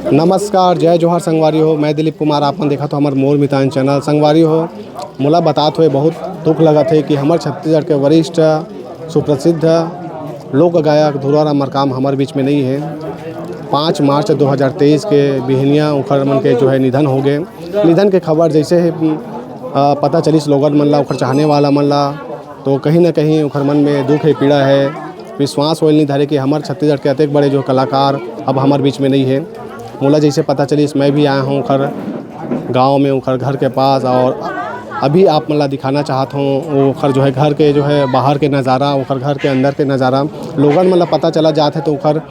नमस्कार, जय जोहार संगवारी हो। मैं दिलीप कुमार, आपने देखा तो हमारे मोर मितान चैनल संगवारी हो। मोला बातात हुए बहुत दुख लगा थे कि हमारे छत्तीसगढ़ के वरिष्ठ सुप्रसिद्ध लोक गायक धुरवाराम मरकाम हमारे बीच में नहीं है। 5 मार्च 2023 के बिहनिया उखड़ मन के जो है निधन हो गए। निधन के खबर जैसे ही पता चली लोगन मन ला, उखड़ चाहने वाला मन ला, तो कहीं ना कहीं उखड़ मन में दुख है, पीड़ा है। विश्वास हो नहीं धरे कि हमारे छत्तीसगढ़ के अनेक बड़े जो कलाकार अब हमारे बीच में नहीं है। मोला जैसे पता चली मैं भी आया हूँ उखर गांव में, उखर घर के पास, और अभी आप मतलब दिखाना चाहता हूँ वो उखर जो है घर के जो है बाहर के नज़ारा, उखर घर के अंदर के नज़ारा। लोगन मतलब पता चला जाते है तो उखर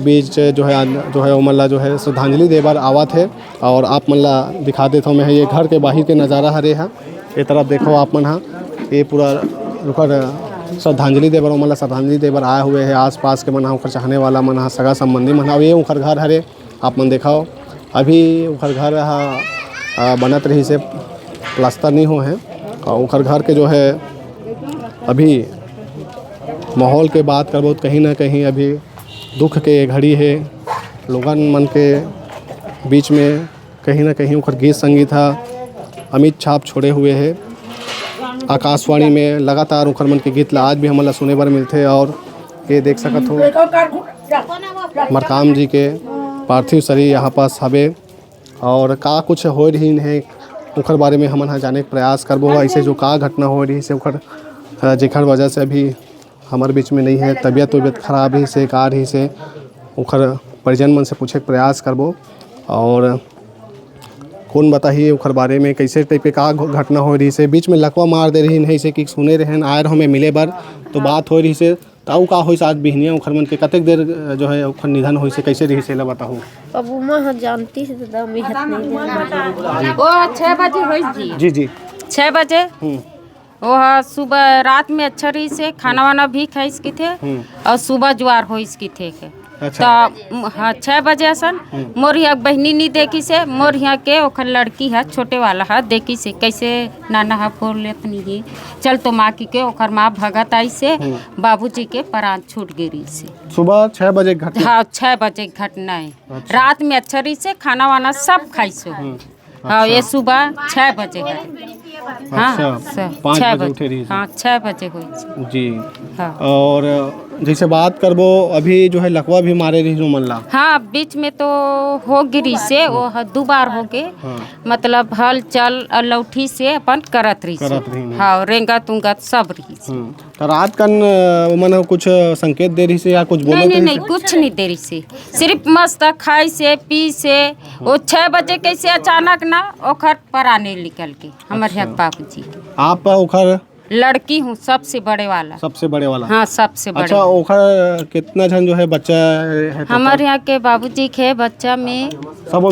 बीच जो है वो मतलब जो है श्रद्धांजलि देवर आवा थे। और आप मतलब दिखा देता हूँ मैं, ये घर के बाहर के नज़ारा हरे है। ये तरफ देखो आप मन, हाँ ये पूरा उखर श्रद्धांजलि देवर मतलब श्रद्धांजलि देवर आए हुए है। आस-पास के मन उखर चाहने वाला मन, सगा संबंधी मन, ये उखर घर हरे। आप मन देखाओ अभी उखर घर बनत रही से प्लास्टर नहीं हो है। और उखर घर के जो है अभी माहौल के बात करबो कहीं ना कहीं अभी दुख के घड़ी है। लोगन मन के बीच में कहीं ना कहीं उखर गीत संगीत अमित छाप छोड़े हुए है। आकाशवाणी में लगातार उखर मन के गीत ला आज भी हमला सुने बर मिलते। और ये देख सकत हो मरकाम जी के पार्थिव शरीर यहाँ पास हवे। और का कुछ हो रही है उखर बारे में हमन जाने के प्रयास करबो। ऐसे जो का घटना हो रही से उखर जेखर वजह से अभी हमारे बीच में नहीं है, तबीयत खराब ही से कार ही से उखर परिजन मन से पूछे के प्रयास करबो। और कौन बताइए उखर बारे में कैसे टाइप के का घटना हो रही से, बीच में लकवा मार दे रही है से कि सुने रहन आए हमें मिले बर तो बात हो रही से ताऊ का होइस आज बिहनिया उखर मन के कतेक देर जो है उखर निधन होइस से कैसे रही से ला बताहूँ। अब मैं जानती है तो मैं हाथ नहीं जानती। वो 6 बजे होइस जी। जी 6 बजे वो सुबह रात में अच्छा रही से खाना वाना भी खाइस की थे और सुबह ज्वार होइस की थे के। अच्छा। तो हाँ 6 बजे असन मोर यहाँ बहनी नहीं देखी से, मोर यहाँ के ओखर लड़की है छोटे वाला है देखी से कैसे नाना है फोर ले अपनी ही चल तो माँ की के ओखर माँ भगत आई से बाबूजी के प्राण छूट गिरी से। सुबह 6 बजे घटना। हाँ 6 बजे घटना है। अच्छा। रात में अच्छा रही से खाना वाना सब खाई सो। हाँ ये सुबह 6 बजे है। हाँ 5 बजे उठे रही। हाँ 6 बजे हुई जी। हाँ। और जैसे बात करबो अभी जो है लकवा भी मारे रही मन ला। हाँ बीच में तो हो गिरी से वो 2 बार हो गए। हाँ। मतलब हल चल लौठी से अपन करत रही। हाँ रेंगा तुंगा सब रही से। तो रात कन मन कुछ संकेत दे रही से या कुछ बोले नहीं कुछ नहीं दे रही से, सिर्फ मस्त खाई से पी से। वो 6 बजे कैसे अचानक ना ओखर पराने निकल के हमारे यहाँ बाबूजी। आप ओखर लड़की हूँ सबसे बड़े वाला। सबसे बड़े वाला। हाँ सबसे बड़े। अच्छा ओखर कितना जन जो है बच्चा है? हमारे यहाँ के बाबूजी के बच्चा में सबो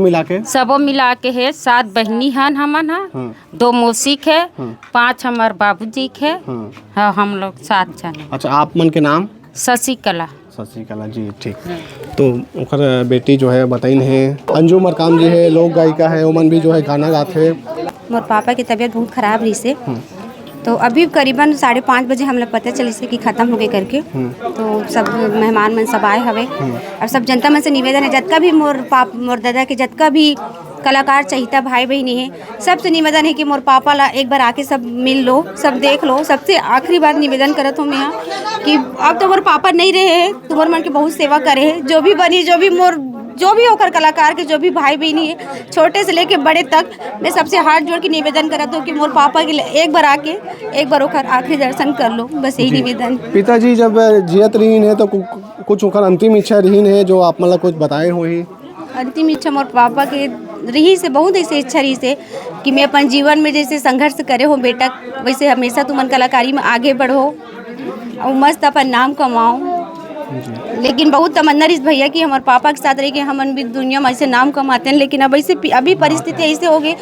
मिला के है 7 बहनी हन हमन है। 2 मौसी है, 5 हमारे बाबूजी के। हाँ हम लोग 7 जन। अच्छा आप मन के नाम? शशिकला जी ठीक। तो उखर बेटी जो है बताइन है अंजू मरकाम जी है, लोक गायिका है, उमन भी जो है गाना गाते हैं। मोर पापा की तबीयत बहुत ख़राब रही से, तो अभी करीबन 5:30 बजे हम लोग पता चली से कि ख़त्म हो गए करके। तो सब मेहमान मन सब आए हवे और सब जनता मन से निवेदन है जतका भी मोर दादा के जतका भी कलाकार चाहिए भाई बहनी है सबसे निवेदन है कि मोर पापा ला एक बार आके सब मिल लो, सब देख लो। सबसे आखिरी बार निवेदन करत हूँ मैं यहाँ कि अब तो मोर पापा नहीं रहे हैं, तुम्हार मन के बहुत सेवा करे है। जो भी बनी जो भी होकर कलाकार के जो भी भाई बहनी है छोटे से लेके बड़े तक, मैं सबसे हाथ जोड़ के निवेदन करता हूँ कि मोर पापा के लिए एक बार आके एक बार होकर आखिरी दर्शन कर लो, बस यही निवेदन। पिताजी जब जियत रही है तो कुछ होकर अंतिम इच्छा रही है जो आप मतलब कुछ बताए हो ही? अंतिम इच्छा मोर पापा के रही से बहुत ऐसे इच्छा रही से कि मैं अपन जीवन में जैसे संघर्ष करे हो बेटा, वैसे हमेशा तुमन कलाकारी में आगे बढ़ो और मस्त अपन नाम कमाओ। लेकिन बहुत तमन्ना रही भैया कि हमारे पापा के साथ रह के हम भी दुनिया में ऐसे नाम कमाते हैं। लेकिन अब ऐसे अभी परिस्थिति ऐसे हो गई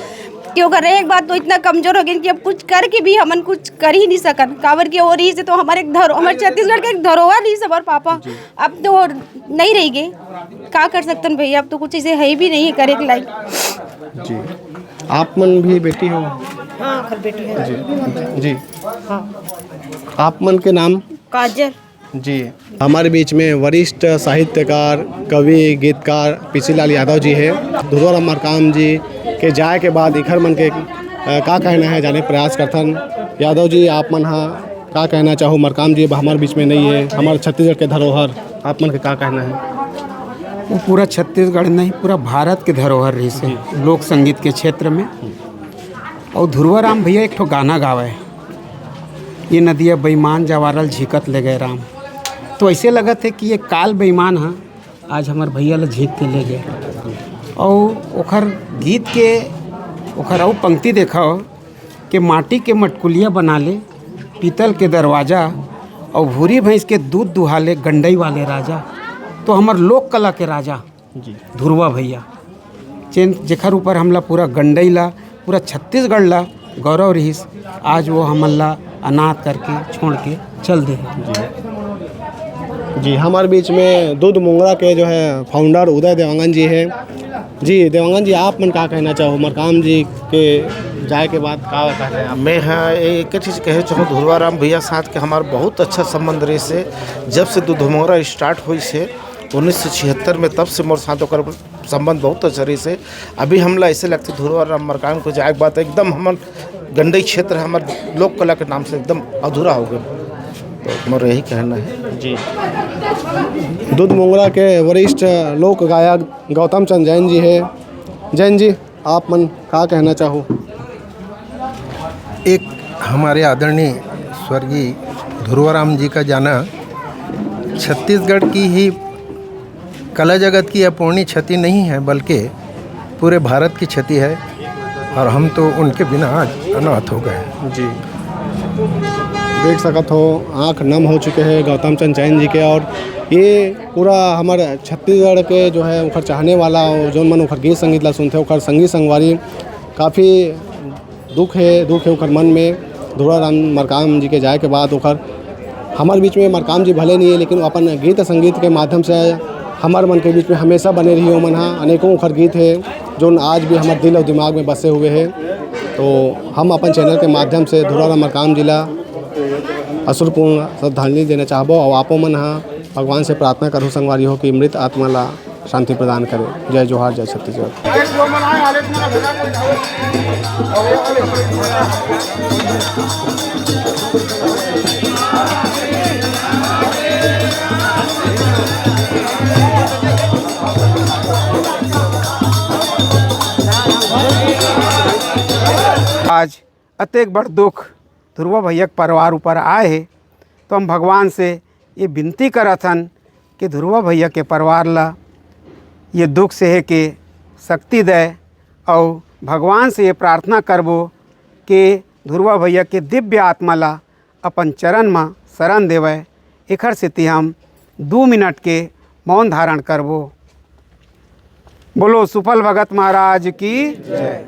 कि अगर एक बात तो इतना कमजोर हो गई कि अब कुछ करके भी हमन कुछ कर ही नहीं सकन। काबर की हो रही से तो हमारे छत्तीसगढ़ के एक धरोहर रही हमारे पापा, अब तो नहीं रह गए। क्या कर सकते भैया, अब तो कुछ ऐसे है भी नहीं है करे के लायक। जी आप मन भी बेटी हो? हाँ बेटी है जी। हाँ आप मन के नाम? काजल। जी, हमारे बीच में वरिष्ठ साहित्यकार, कवि, गीतकार पीसीलाल यादव जी है। धुरवाराम मरकाम जी के जाए के बाद इखर मन के का कहना है जाने प्रयास करथन। यादव जी आप मन हा का कहना चाहो? मरकाम जी अब हमारे बीच में नहीं है, हमारे छत्तीसगढ़ के धरोहर, आप मन के का कहना है? वो पूरा छत्तीसगढ़ नहीं, पूरा भारत के धरोहर रही से लोक संगीत के क्षेत्र में। और धुरवाराम भैया एक ठो गाना गावे, ये नदिया बेईमान जवारल झिकत ले गए राम। तो ऐसे लगा थे कि ये काल बेईमान है, आज हमारे भैया ला झीक के ले गए। और ओखर गीत के ओखर और पंक्ति देखा कि माटी के मटकुलिया बना ले, पीतल के दरवाज़ा, और भूरी भैंस के दूध दुहाले गंडई वाले राजा। तो हमार लोक कला के राजा जी धुरवा भैया जेखर ऊपर हमला पूरा गंडई ला, पूरा छत्तीसगढ़ ला गौरव रहीस, आज वो हमला अनाथ करके छोड़ के चल दे। जी, हमारे बीच में दूध मुंगरा के जो है फाउंडर उदय देवांगन जी है। जी देवांगन जी, आप मन का कहना चाहो मरकाम जी के जाए के बाद का कहना है आप? मैं हाँ एक चीज़ कहे चाहूँ, धुरवाराम भैया साथ के हमारा बहुत अच्छा संबंध रहे से। जब से दूध मुंगरा स्टार्ट हुई से 1976 में, तब से मोर साथ होकर संबंध बहुत अच्छा रही से। अभी हमला ऐसे लगते धुरवाराम मरकाम को जाए के बात एकदम हमार गंडई क्षेत्र हमारे लोक कला के नाम से एकदम अधूरा हो गया। तो मोर यही कहना है। जी, दूध मुंगरा के वरिष्ठ लोक गायक गौतम चंद जैन जी है। जैन जी, आप मन का कहना चाहो? एक हमारे आदरणीय स्वर्गीय धुरवाराम जी का जाना छत्तीसगढ़ की ही कला जगत की अपूर्णीय क्षति नहीं है, बल्कि पूरे भारत की क्षति है। और हम तो उनके बिना आज अनाथ हो गए। जी, देख सकत हो आँख नम हो चुके हैं गौतम चंद जैन जी के। और ये पूरा हमारे छत्तीसगढ़ के जो है उखर चाहने वाला और जो मन उखर गीत संगीत ला सुनते उखर संगीत संगवारी काफ़ी दुख है उखर मन में। धुरवाराम मरकाम जी के जाए के बाद उखर हमारे बीच में मरकाम जी भले नहीं है, लेकिन अपन गीत संगीत के माध्यम से हमारे मन के बीच में हमेशा बने रही हो। मन हाँ अनेकों उखर गीत है जो आज भी हमारे दिल और दिमाग में बसे हुए हैं। तो हम अपन चैनल के माध्यम से धुरवाराम मरकाम जिला असुरपूर्ण श्रद्धांजलि देना चाहबो। और आपो मन हाँ भगवान से प्रार्थना करूँ संगवारी हो कि मृत आत्मा ला शांति प्रदान करे। जय जोहार, जय छत्तीसगढ़। आज अतेक बड़ दुख धुरवा भैया के परिवार ऊपर आए है, तो हम भगवान से ये विनती करथन कि धुरवा भैया के परिवार ला ये दुख से है कि शक्ति दे। और भगवान से ये प्रार्थना करबो कि धुरवा भैया के दिव्य आत्मा ला अपन चरण में शरण देवे। एखर सेती हम 2 मिनट के मौन धारण करबो। बोलो सुफल भगत महाराज की जय।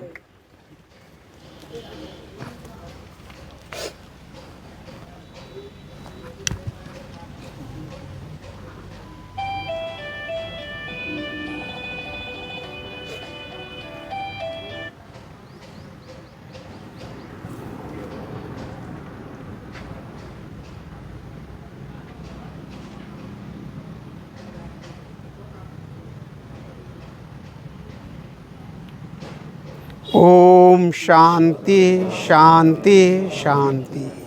ओम शांति शांति शांति।